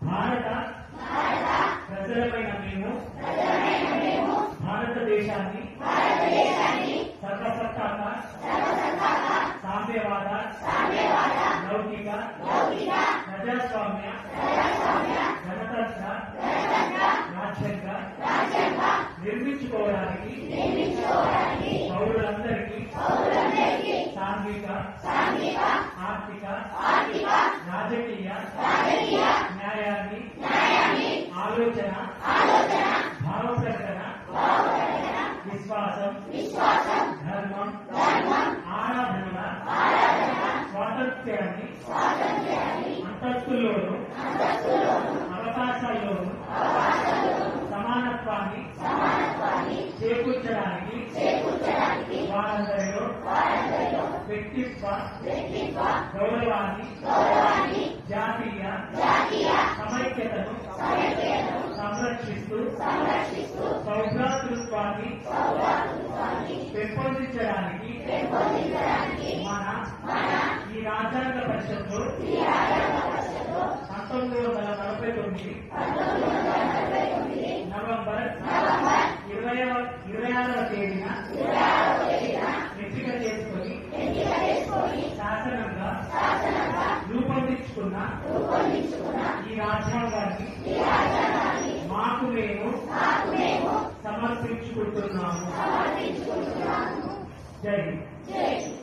భారత ప్రజలమైన మేము భారతదేశాన్ని సర్వసత్తాక సామ్యవాద లౌకిక ప్రజాస్వామ్య గణతంత్ర రాజ్యాంగ నిర్మించుకోవడానికి పౌరులందరికీ సాంఘిక ఆర్థిక రాజకీయ న్యాయాన్ని ఆలోచన భావ ప్రకటన విశ్వాసం ధర్మం ఆరాధనల స్వాతంత్ర్యాన్ని అంతస్తుల్లోనూ అవకాశాల్లోనూ సమానత్వాన్ని చేకూర్చడానికి వారందరిలో వ్యక్తిత్వ గౌరవాన్ని జాతీయ సమైక్యతను సంరక్షిస్తూ సౌభ్రాతృత్వాన్ని పెంపొందించడానికి మన ఈ రాజ్యాంగ పరిషత్లో 1949 నవంబర్ 26వ తేదీన ఎంపిక చేసుకొని శాసనంగా రూపొందించుకున్న ఈ రాజ్యాంగాన్ని మాకు మేము సమర్పించుకుంటున్నాము. జై హింద్.